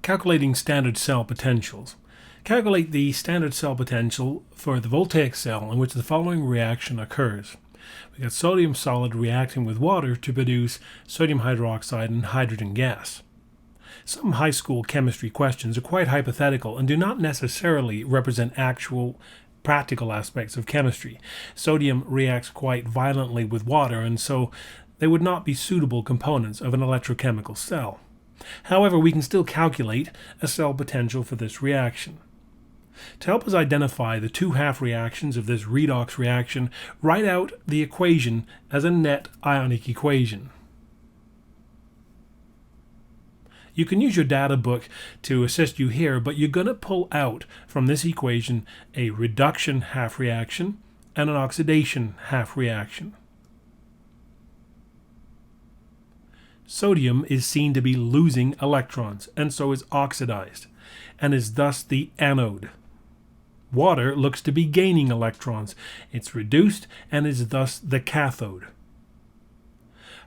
Calculating standard cell potentials. Calculate the standard cell potential for the voltaic cell in which the following reaction occurs. We got sodium solid reacting with water to produce sodium hydroxide and hydrogen gas. Some high school chemistry questions are quite hypothetical and do not necessarily represent actual practical aspects of chemistry. Sodium reacts quite violently with water, and so they would not be suitable components of an electrochemical cell. However, we can still calculate a cell potential for this reaction. To help us identify the two half reactions of this redox reaction, write out the equation as a net ionic equation. You can use your data book to assist you here, but you're going to pull out from this equation a reduction half reaction and an oxidation half reaction. Sodium is seen to be losing electrons and so is oxidized and is thus the anode. Water looks to be gaining electrons. It's reduced and is thus the cathode.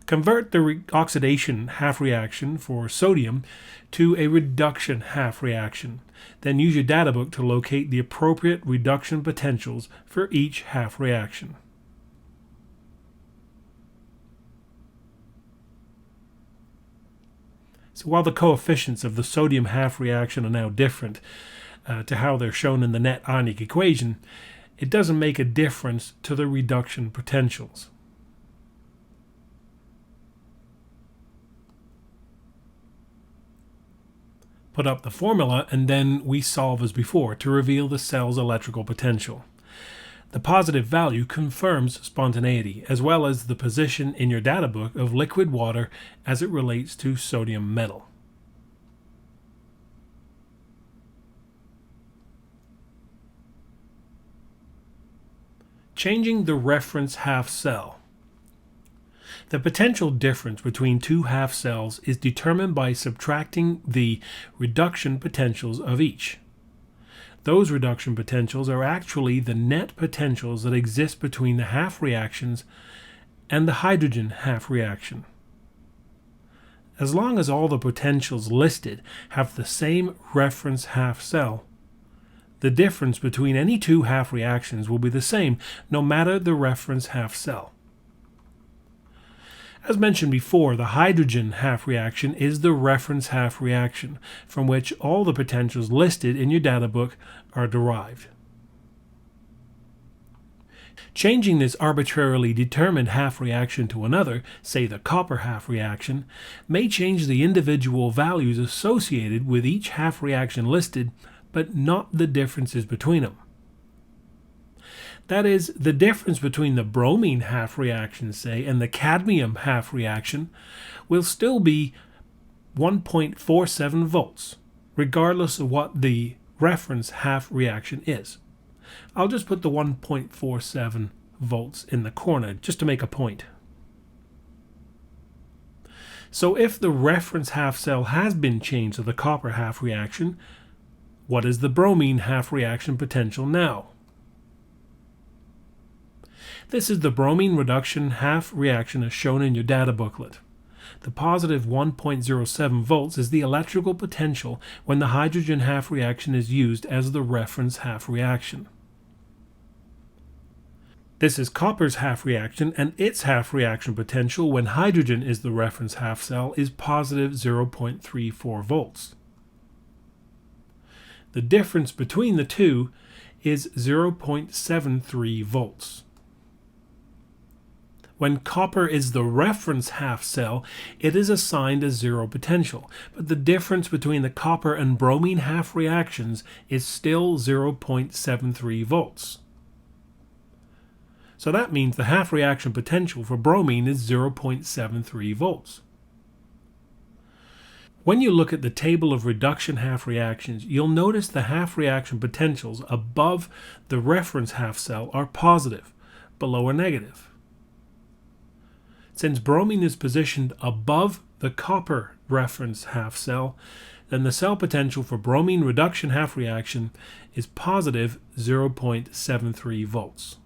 Convert the oxidation half reaction for sodium to a reduction half reaction. Then use your data book to locate the appropriate reduction potentials for each half reaction. So while the coefficients of the sodium half reaction are now different to how they're shown in the net ionic equation, it doesn't make a difference to the reduction potentials. Put up the formula and then we solve as before to reveal the cell's electrical potential. The positive value confirms spontaneity, as well as the position in your data book of liquid water as it relates to sodium metal. Changing the reference half cell. The potential difference between two half cells is determined by subtracting the reduction potentials of each. Those reduction potentials are actually the net potentials that exist between the half reactions and the hydrogen half reaction. As long as all the potentials listed have the same reference half cell, the difference between any two half reactions will be the same no matter the reference half cell. As mentioned before, the hydrogen half reaction is the reference half reaction from which all the potentials listed in your data book are derived. Changing this arbitrarily determined half reaction to another, say the copper half reaction, may change the individual values associated with each half reaction listed, but not the differences between them. That is, the difference between the bromine half reaction, say, and the cadmium half reaction will still be 1.47 volts, regardless of what the reference half reaction is. I'll just put the 1.47 volts in the corner just to make a point. So if the reference half cell has been changed to the copper half reaction, what is the bromine half reaction potential now? This is the bromine reduction half reaction as shown in your data booklet. The positive 1.07 volts is the electrical potential when the hydrogen half reaction is used as the reference half reaction. This is copper's half reaction, and its half reaction potential when hydrogen is the reference half cell is positive 0.34 volts. The difference between the two is 0.73 volts. When copper is the reference half cell, it is assigned a zero potential, but the difference between the copper and bromine half reactions is still 0.73 volts. So that means the half reaction potential for bromine is 0.73 volts. When you look at the table of reduction half reactions, you'll notice the half reaction potentials above the reference half cell are positive, below are negative. Since bromine is positioned above the copper reference half cell, then the cell potential for bromine reduction half reaction is positive 0.73 volts.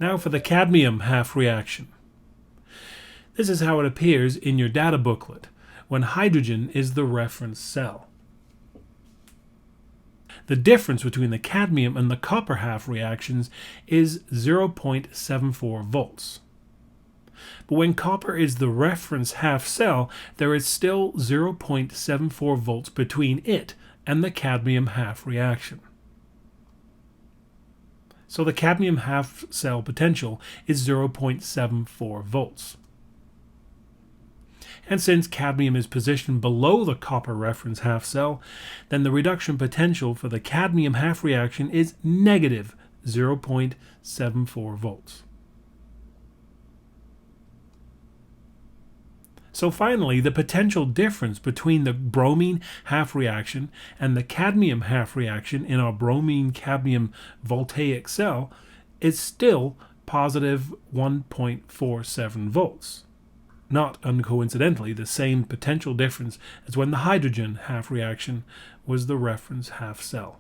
Now for the cadmium half reaction. This is how it appears in your data booklet, when hydrogen is the reference cell. The difference between the cadmium and the copper half reactions is 0.74 volts. But when copper is the reference half cell, there is still 0.74 volts between it and the cadmium half reaction. So the cadmium half cell potential is 0.74 volts. And since cadmium is positioned below the copper reference half cell, then the reduction potential for the cadmium half reaction is negative 0.74 volts. So finally, the potential difference between the bromine half reaction and the cadmium half reaction in our bromine-cadmium voltaic cell is still positive 1.47 volts. Not uncoincidentally, the same potential difference as when the hydrogen half reaction was the reference half cell.